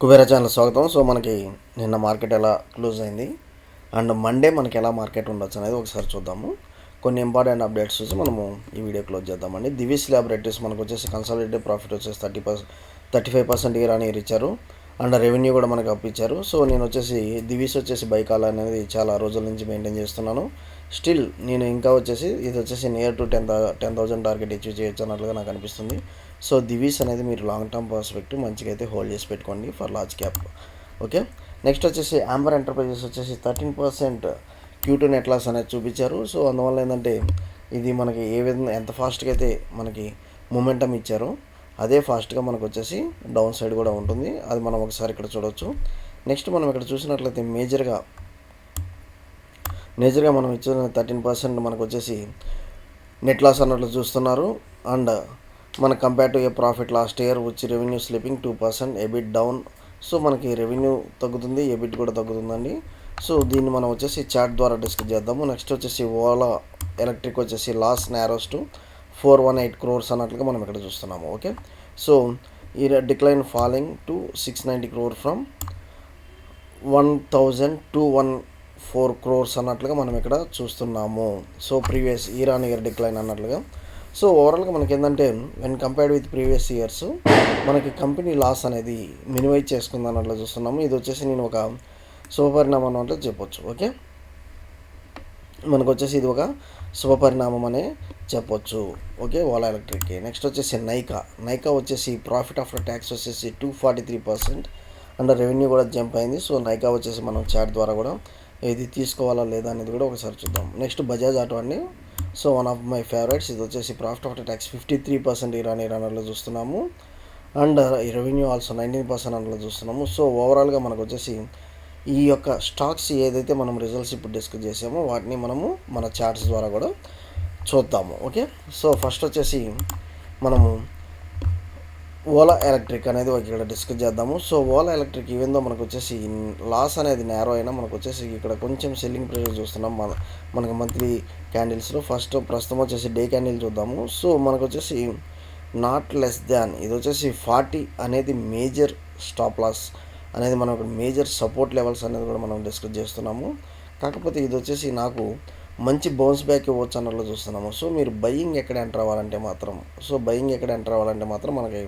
Kubera channel స్వాగతం. So మనకి నిన్న మార్కెట్ ఎలా క్లోజ్ అయింది అండ్ మండే మనకి ఎలా మార్కెట్ ఉండొచ్చు అనేది ఒకసారి చూద్దాము. కొన్ని ఇంపార్టెంట్ అప్డేట్స్ చూసి మనము ఈ వీడియో క్లోజ్ చేద్దామండి. దివిస్ ల్యాబొరేటరీస్ మనకు వచ్చేసి కన్సాలిడేటెడ్ ప్రాఫిట్ వచ్చేసి 35% ఇయర్ అని ఇచ్చారు అండ్ రెవెన్యూ కూడా మనకు అప్పించారు. సో నేను వచ్చేసి దివిస్ వచ్చేసి బైకాల్ అనేది చాలా రోజుల నుంచి మెయింటైన్ చేస్తున్నాను. స్టిల్ నేను ఇంకా వచ్చేసి ఇది వచ్చేసి నియర్ టు 10,000 టార్గెట్ అచీవ్ చేయొచ్చు అన్నట్లుగా నాకు అనిపిస్తుంది. సో దివీస్ అనేది మీరు లాంగ్ టర్మ్ పర్స్పెక్టివ్ మంచిగా అయితే హోల్డ్ చేసి పెట్టుకోండి for large cap. Okay, next వచ్చేసి యాంబర్ ఎంటర్ప్రైజెస్ వచ్చేసి 13% Q2 నెట్ లాస్ అనేది చూపించారు. సో అందువల్ల ఏంటంటే ఇది మనకి ఏ విధంగా ఎంత ఫాస్ట్గా అయితే మనకి మూమెంటం ఇచ్చారో అదే ఫాస్ట్గా మనకు వచ్చేసి డౌన్ సైడ్ కూడా ఉంటుంది. అది మనం ఒకసారి ఇక్కడ చూడవచ్చు. నెక్స్ట్ మనం ఇక్కడ చూసినట్లయితే మేజర్గా మనం ఇచ్చిన 13% మనకు వచ్చేసి నెట్ లాస్ అన్నట్లు చూస్తున్నారు. అండ్ మన compare to A profit last year వచ్చి రెవెన్యూ స్లిప్పింగ్ 2%, ఎబిట్ డౌన్. సో మనకి రెవెన్యూ తగ్గుతుంది, ఎబిట్ కూడా తగ్గుతుందండి. సో దీన్ని మనం వచ్చేసి చార్ట్ ద్వారా డిస్కస్ చేద్దాము. నెక్స్ట్ వచ్చేసి ఓలా ఎలక్ట్రిక్ వచ్చేసి లాస్ నారోస్ టు 418 crores అన్నట్లుగా మనం ఇక్కడ చూస్తున్నాము. ఓకే, సో ఈ decline falling to 690 crore from 1,214 crores అన్నట్లుగా మనం ఇక్కడ చూస్తున్నాము. So previous year on year decline అన్నట్లుగా. సో ఓవరాల్గా మనకి ఏంటంటే when compared with previous years మనకి కంపెనీ లాస్ అనేది మినిమైజ్ చేసుకుంది అన్నట్లు చూస్తున్నాము. ఇది వచ్చేసి నేను ఒక శుభపరిణామం అన్నట్లు చెప్పొచ్చు. ఓకే, మనకు వచ్చేసి ఇది ఒక శుభపరిణామం అనే చెప్పొచ్చు. ఓకే, ఓలా ఎలక్ట్రిక్కి. నెక్స్ట్ వచ్చేసి నైకా వచ్చేసి ప్రాఫిట్ ఆఫ్టర్ ట్యాక్స్ వచ్చేసి 243% అండ్ రెవెన్యూ కూడా జంప్ అయింది. సో నైకా వచ్చేసి మనం చార్ట్ ద్వారా కూడా ఇది తీసుకోవాలా లేదా అనేది కూడా ఒకసారి చూద్దాం. నెక్స్ట్ బజాజ్ ఆటో అండి. So one of my favourites. ఇది వచ్చేసి ప్రాఫిట్ ఆఫ్టర్ ట్యాక్స్ 53% ఇయర్ అన్నట్లు చూస్తున్నాము అండ్ రెవెన్యూ ఆల్సో 19% అన్నట్లు చూస్తున్నాము. సో ఓవరాల్గా మనకు వచ్చేసి ఈ యొక్క స్టాక్స్ ఏదైతే మనం రిజల్ట్స్ ఇప్పుడు డిస్కస్ చేసామో వాటిని మనము మన చార్ట్స్ ద్వారా కూడా చూద్దాము. ఓకే, సో ఫస్ట్ వచ్చేసి మనము ఓలా ఎలక్ట్రిక్ అనేది ఇక్కడ డిస్కస్ చేద్దాము. సో ఓలా ఎలక్ట్రిక్ ఈవెందో మనకు వచ్చేసి లాస్ అనేది నేరో అయినా మనకు వచ్చేసి ఇక్కడ కొంచెం సెల్లింగ్ ప్రెషర్ చూస్తున్నాం మనకు మంత్లీ క్యాండిల్స్లో. ప్రస్తుతం వచ్చేసి డే క్యాండిల్ చూద్దాము. సో మనకు వచ్చేసి నాట్ లెస్ దాన్ ఇది వచ్చేసి 40 అనేది మేజర్ స్టాప్ లాస్ అనేది మనం ఇక్కడ మేజర్ సపోర్ట్ లెవెల్స్ అనేది కూడా మనం డిస్కస్ చేస్తున్నాము. కాకపోతే ఇది వచ్చేసి నాకు మంచి బౌన్స్ బ్యాక్ ఇవ్వచ్చు అన్నట్లు చూస్తున్నాము. సో మీరు బయింగ్ ఎక్కడ ఎంటర్ అవ్వాలంటే మాత్రం మనకి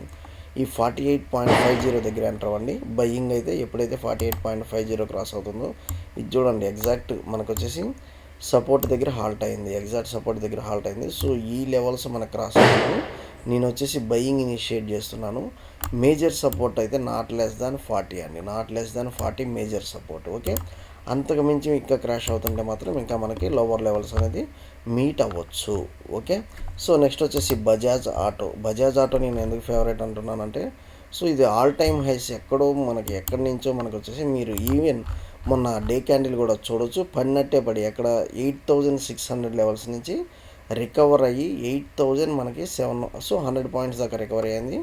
ఈ 48.50 దగ్గర ఎంటర్ అవ్వండి. బయింగ్ అయితే ఎప్పుడైతే 48.50 క్రాస్ అవుతుందో ఇది చూడండి, ఎగ్జాక్ట్ మనకు వచ్చేసి సపోర్ట్ దగ్గర హాల్ట్ అయింది. సో ఈ లెవెల్స్ మనకు క్రాస్ అవుతుంది. నేను వచ్చేసి బయింగ్ ఇనిషియేట్ చేస్తున్నాను. మేజర్ సపోర్ట్ అయితే నాట్ లెస్ దాన్ 40 అండి, not less than 40 major support. Okay, అంతకు మించి ఇంకా క్రాష్ అవుతుంటే మాత్రం ఇంకా మనకి లోవర్ లెవెల్స్ అనేది మీట్ అవ్వచ్చు. ఓకే, సో నెక్స్ట్ వచ్చేసి బజాజ్ ఆటో నేను ఎందుకు ఫేవరెట్ అంటున్నానంటే సో ఇది ఆల్ టైమ్ హైస్ ఎక్కడి నుంచో మనకు వచ్చేసి మీరు ఈవెన్ మొన్న డే క్యాండిల్ కూడా చూడొచ్చు, పడినట్టే పడి ఎక్కడ 8,600 లెవెల్స్ నుంచి రికవర్ అయ్యి 8,000 మనకి 100 పాయింట్స్ దాకా రికవర్ అయ్యింది.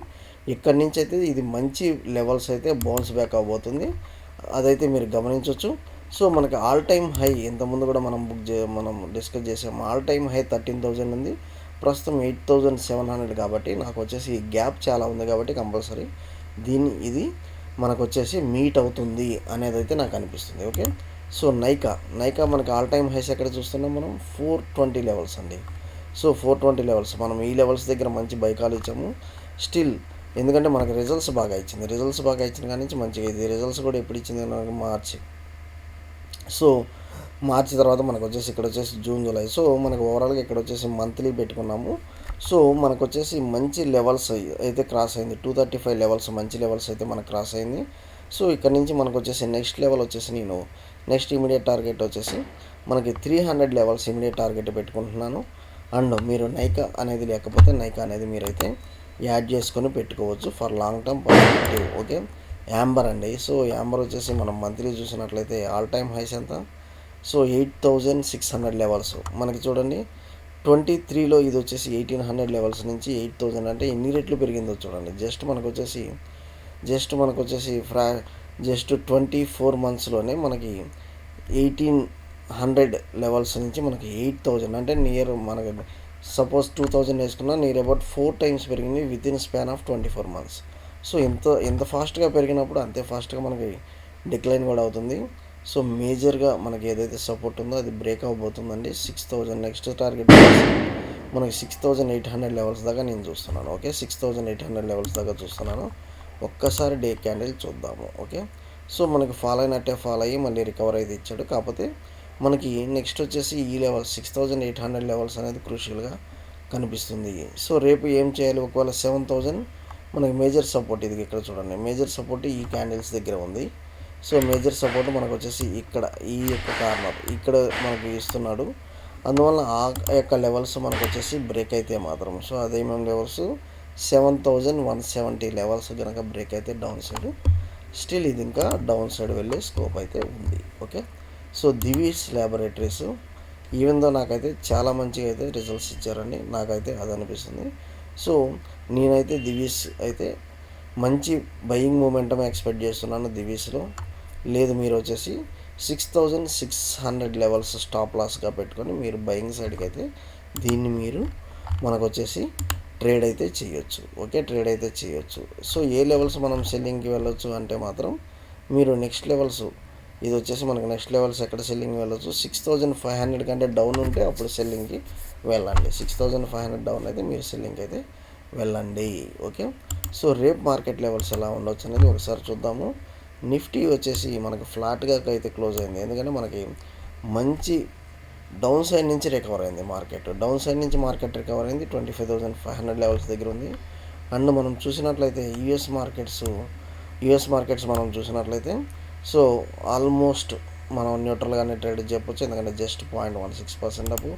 ఇక్కడి నుంచి అయితే ఇది మంచి లెవెల్స్ అయితే బౌన్స్ బ్యాక్ అవబోతుంది, అదైతే మీరు గమనించవచ్చు. సో మనకి ఆల్ టైమ్ హై ఇంతకుముందు కూడా మనం డిస్కస్ చేసాము. ఆల్ టైమ్ హై 13,000 ఉంది, ప్రస్తుతం 8,700 కాబట్టి నాకు వచ్చేసి గ్యాప్ చాలా ఉంది కాబట్టి కంపల్సరీ ఇది మనకు వచ్చేసి మీట్ అవుతుంది అనేది అయితే నాకు అనిపిస్తుంది. ఓకే, సో నైకా మనకి ఆల్ టైమ్ హైస్ ఎక్కడ చూస్తున్నాం మనం 420 లెవెల్స్ అండి. సో 420 లెవెల్స్ మనం ఈ లెవెల్స్ దగ్గర మంచి బైకాలు ఇచ్చాము. స్టిల్ ఎందుకంటే మనకి రిజల్ట్స్ బాగా ఇచ్చిన కానీ నుంచి మంచిగా ఇది రిజల్ట్స్ కూడా ఎప్పుడు ఇచ్చింది మార్చి తర్వాత మనకు వచ్చేసి ఇక్కడ వచ్చేసి జూన్ జూలై. సో మనకు ఓవరాల్గా ఇక్కడ వచ్చేసి మంత్లీ పెట్టుకున్నాము. సో మనకు వచ్చేసి మంచి లెవెల్స్ అయితే క్రాస్ అయింది, 235 లెవెల్స్ మంచి లెవెల్స్ అయితే మనకు క్రాస్ అయింది. సో ఇక్కడ నుంచి మనకు వచ్చేసి నెక్స్ట్ లెవెల్ వచ్చేసి నేను నెక్స్ట్ ఇమీడియట్ టార్గెట్ వచ్చేసి మనకి 300 లెవెల్స్ ఇమీడియట్ టార్గెట్ పెట్టుకుంటున్నాను. అండ్ మీరు నైకా అనేది మీరైతే యాడ్ చేసుకొని పెట్టుకోవచ్చు for long term perspective. Okay, Amber అండి. సో యాంబర్ వచ్చేసి మనం మంత్లీ చూసినట్లయితే ఆల్ టైమ్ హైస్ ఎంత సో 8,600 లెవెల్స్ మనకి చూడండి. 23లో ఇది వచ్చేసి 1,800 లెవెల్స్ నుంచి 8,000 అంటే ఎన్ని రెట్లు పెరిగిందో చూడండి. జస్ట్ మనకు వచ్చేసి 24 మంత్స్లోనే మనకి 1,800 లెవెల్స్ నుంచి మనకి 8,000 అంటే నియర్ మనకి సపోజ్ 2,000 వేసుకున్నా నియర్ అబౌట్ 4 times పెరిగింది with in span of 24 months. So ఎంత ఫాస్ట్గా పెరిగినప్పుడు అంతే ఫాస్ట్గా మనకి డిక్లైన్ కూడా అవుతుంది. సో మేజర్గా మనకి ఏదైతే సపోర్ట్ ఉందో అది బ్రేక్ అవ్వబోతుందండి. 6000 నెక్స్ట్ టార్గెట్ మనకి 6800 లెవెల్స్ దాకా నేను చూస్తున్నాను. ఓకే, 6800 లెవెల్స్ దాకా చూస్తున్నాను. ఒక్కసారి డే క్యాండిల్ చూద్దాము. ఓకే, సో మనకి ఫాల్ అయినట్టే ఫాల్ అయ్యి మళ్ళీ రికవర్ అయితే ఇచ్చాడు. కాకపోతే మనకి నెక్స్ట్ వచ్చేసి ఈ లెవెల్ 6800 లెవెల్స్ అనేది క్రూషియల్గా కనిపిస్తుంది. సో రేపు ఏం చేయాలి? ఒకవేళ 7000 మనకి మేజర్ సపోర్ట్, ఇది ఇక్కడ చూడండి, మేజర్ సపోర్ట్ ఈ క్యాండిల్స్ దగ్గర ఉంది. సో మేజర్ సపోర్ట్ మనకు వచ్చేసి ఇక్కడ ఈ యొక్క కార్నర్ ఇక్కడ మనకి ఇస్తున్నాడు. అందువల్ల ఆ యొక్క లెవెల్స్ మనకు వచ్చేసి బ్రేక్ అయితే మాత్రం, సో అదేమేమి లెవెల్స్ 7170 లెవెల్స్ కనుక బ్రేక్ అయితే డౌన్ సైడ్ స్టిల్ ఇది ఇంకా డౌన్ సైడ్ వెళ్ళే స్కోప్ అయితే ఉంది. Okay, so Divi's laboratories even though నాకైతే చాలా మంచిగా అయితే రిజల్ట్స్ ఇచ్చారండి, నాకైతే అది అనిపిస్తుంది. సో నేనైతే దివీస్ అయితే మంచి బయింగ్ మూమెంటం ఎక్స్పెక్ట్ చేస్తున్నాను దివీస్లో. లేదు మీరు వచ్చేసి 6600 లెవెల్స్ స్టాప్ లాస్గా పెట్టుకొని మీరు బయింగ్ సైడ్కి అయితే దీన్ని మీరు మనకు వచ్చేసి ట్రేడ్ అయితే చేయొచ్చు. ఓకే, ట్రేడ్ అయితే చేయొచ్చు. సో ఏ లెవెల్స్ మనం సెల్లింగ్కి వెళ్ళొచ్చు అంటే మాత్రం మీరు నెక్స్ట్ లెవెల్స్, ఇది వచ్చేసి మనకు నెక్స్ట్ లెవెల్స్ ఎక్కడ సెల్లింగ్ వెళ్ళొచ్చు, 6500 కంటే డౌన్ ఉంటే అప్పుడు సెల్లింగ్కి వెళ్ళండి. 6500 డౌన్ అయితే మీరు సెల్లింగ్కి అయితే వెళ్ళండి. ఓకే, సో రేపు మార్కెట్ లెవెల్స్ ఎలా ఉండొచ్చు అనేది ఒకసారి చూద్దాము. నిఫ్టీ వచ్చేసి మనకి ఫ్లాట్గా అయితే క్లోజ్ అయింది, ఎందుకంటే మనకి మంచి డౌన్ సైడ్ నుంచి రికవర్ అయింది మార్కెట్. డౌన్ సైడ్ నుంచి మార్కెట్ రికవర్ అయింది, 25500 లెవెల్స్ దగ్గర ఉంది. అండ్ మనం చూసినట్లయితే యుఎస్ మార్కెట్స్ మనం చూసినట్లయితే సో ఆల్మోస్ట్ మనం న్యూట్రల్గానే ట్రేడ్ చెప్పొచ్చు, ఎందుకంటే జస్ట్ 0.16% అప్,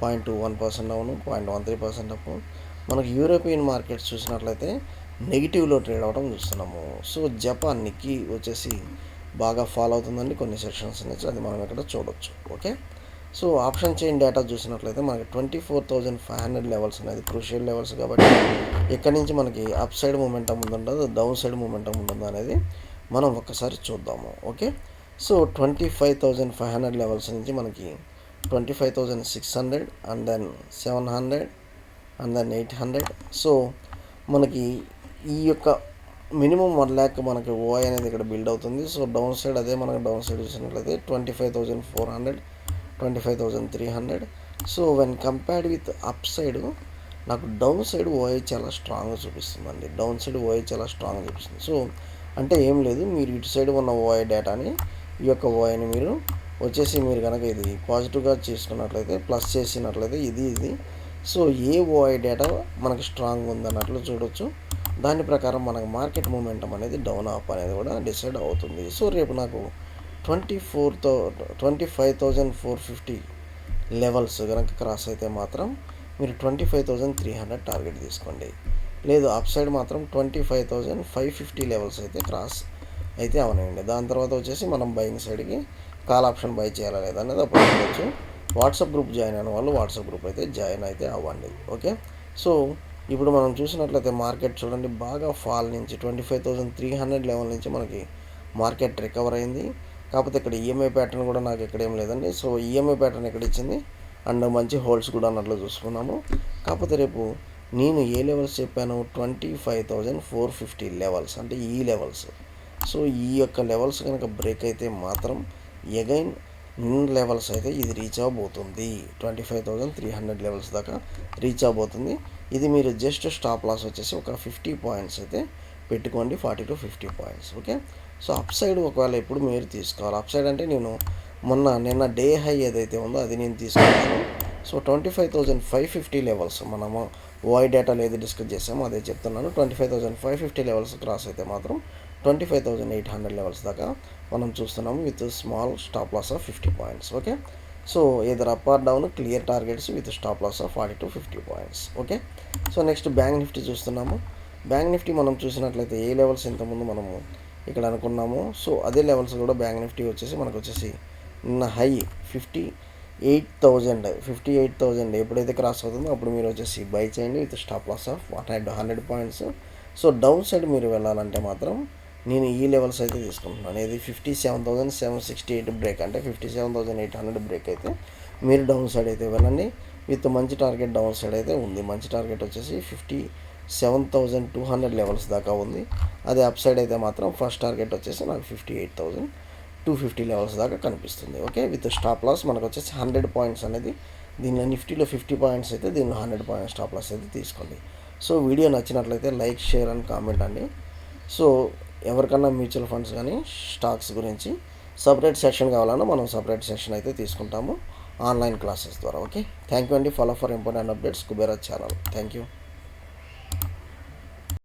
0.21% డౌన్, 0.13% అప్. మనకి యూరోపియన్ మార్కెట్స్ చూసినట్లయితే నెగిటివ్లో ట్రేడ్ అవ్వడం చూస్తున్నాము. సో జపాన్ నిక్కీ వచ్చేసి బాగా ఫాలో అవుతుందండి కొన్ని సెక్షన్స్ నుంచి, అది మనం ఇక్కడ చూడొచ్చు. Okay, so option chain data చూసినట్లయితే మనకి 24500 లెవెల్స్ అనేది క్రూషియల్ లెవెల్స్, కాబట్టి ఇక్కడ నుంచి మనకి అప్ సైడ్ మూమెంటం ఉంటుందో డౌన్ సైడ్ మూమెంటం ఉంటుందో అనేది మనం ఒక్కసారి చూద్దాము. ఓకే, సో 25500 లెవెల్స్ నుంచి మనకి 25600 and then 700 and then 800. So మనకి ఈ యొక్క మినిమం 1 lakh మనకి ఓఐ అనేది ఇక్కడ బిల్డ్ అవుతుంది. సో డౌన్ సైడ్ అదే మనకి డౌన్ సైడ్ చూసినట్లయితే 25400, 25300. So when compared with up side నాకు డౌన్ సైడ్ ఓఐ చాలా స్ట్రాంగ్గా చూపిస్తుందండి. డౌన్ సైడ్ ఓఐ చాలా స్ట్రాంగ్గా చూపిస్తుంది. సో అంటే ఏం లేదు, మీరు ఇటు సైడ్ ఉన్న ఓఐ డేటాని, ఈ యొక్క ఓఐని మీరు వచ్చేసి మీరు కనుక ఇది పాజిటివ్గా చేసుకున్నట్లయితే ప్లస్ చేసినట్లయితే ఇది సో ఏ ఓఐ డేటా మనకి స్ట్రాంగ్ ఉందన్నట్లు చూడొచ్చు. దాని ప్రకారం మనకు మార్కెట్ మూమెంటం అనేది డౌన్ అప్ అనేది కూడా డిసైడ్ అవుతుంది. సో రేపు నాకు 25450 లెవెల్స్ కనుక క్రాస్ అయితే మాత్రం మీరు 25300 టార్గెట్ తీసుకోండి. లేదు అప్ సైడ్ మాత్రం 25550 లెవెల్స్ అయితే క్రాస్ అయితే అవనండి. దాని తర్వాత వచ్చేసి మనం బయింగ్ సైడ్కి కాల్ ఆప్షన్ బై చేయాలా లేదా అనేది అప్పుడు చూడవచ్చు. వాట్సాప్ గ్రూప్ జాయిన్ అయిన వాళ్ళు వాట్సాప్ గ్రూప్ అయితే జాయిన్ అయితే అవ్వండి. ఓకే, సో ఇప్పుడు మనం చూసినట్లయితే మార్కెట్ చూడండి బాగా ఫాల్ నుంచి 25300 లెవెల్ నుంచి మనకి మార్కెట్ రికవర్ అయింది. కాకపోతే ఇక్కడ ఈఎంఐ ప్యాటర్న్ కూడా నాకు ఇక్కడ ఏం లేదండి. సో ఈఎంఐ ప్యాటర్న్ ఎక్కడ ఇచ్చింది అండ్ మంచి హోల్డ్స్ కూడా అన్నట్లు చూసుకున్నాము. కాకపోతే రేపు నేను ఏ లెవెల్స్ చెప్పాను, 25450 లెవెల్స్ అంటే ఈ లెవెల్స్. సో ఈ యొక్క లెవెల్స్ కనుక బ్రేక్ అయితే మాత్రం ఎగైన్ లెవెల్స్ అయితే ఇది రీచ్ అవ్వబోతుంది. 25300 లెవెల్స్ దాకా రీచ్ అవ్వబోతుంది. ఇది మీరు జస్ట్ స్టాప్ లాస్ వచ్చేసి ఒక 50 పాయింట్స్ అయితే పెట్టుకోండి, 40 to 50 points. Okay, so up side ఒకవేళ ఎప్పుడు మీరు తీసుకోవాలి. అప్ సైడ్ అంటే నేను నిన్న డే హై ఏదైతే ఉందో అది నేను తీసుకున్నాను. సో 25550 లెవెల్స్ మనము ఓఐ డేటాలో ఏది డిస్కస్ చేసామో అదే చెప్తున్నాను. 25550 లెవెల్స్ క్రాస్ అయితే మాత్రం 25800 లెవెల్స్ దాకా మనం చూస్తున్నాము with small stop loss of 50 points. Okay, so either up or down clear targets with stop loss of 40 to 50 points. Okay, so next bank Nifty చూస్తున్నాము. బ్యాంక్ నిఫ్టీ మనం చూసినట్లయితే ఏ లెవెల్స్ ఇంతకుముందు మనము ఇక్కడ అనుకున్నాము, సో అదే లెవెల్స్ కూడా bank Nifty వచ్చేసి మనకు వచ్చేసి నిన్న హై 58,000 ఎప్పుడైతే క్రాస్ అవుతుందో అప్పుడు మీరు వచ్చేసి బై చేయండి with stop loss of 100 points. So down side మీరు వెళ్ళాలంటే మాత్రం నేను ఈ లెవెల్స్ అయితే తీసుకుంటున్నాను. ఇది 57,768 బ్రేక్ అంటే 57,800 బ్రేక్ అయితే మీరు డౌన్ సైడ్ అయితే వెళ్ళండి విత్ మంచి టార్గెట్ డౌన్ సైడ్ అయితే ఉంది. మంచి టార్గెట్ వచ్చేసి 7,200 లెవెల్స్ దాకా ఉంది. అదే అప్ సైడ్ అయితే మాత్రం ఫస్ట్ టార్గెట్ వచ్చేసి నాకు 58,250 లెవెల్స్ దాకా కనిపిస్తుంది. ఓకే, విత్ స్టాప్ లాస్ మనకు వచ్చేసి 100 పాయింట్స్ అనేది, దీనిలో నిఫ్టీలో 50 పాయింట్స్ అయితే దీనిలో 100 పాయింట్స్ స్టాప్ లాస్ అయితే తీసుకోండి. సో వీడియో నచ్చినట్లయితే లైక్, షేర్ అండ్ కామెంట్ అండి. సో ఎవరికన్నా మ్యూచువల్ ఫండ్స్ కానీ స్టాక్స్ గురించి సపరేట్ సెక్షన్ కావాలన్నా మనం సపరేట్ సెక్షన్ అయితే తీసుకుంటాము ఆన్లైన్ క్లాసెస్ ద్వారా. ఓకే, థ్యాంక్ యూ అండి. Follow for important updates Kubera channel. Thank you.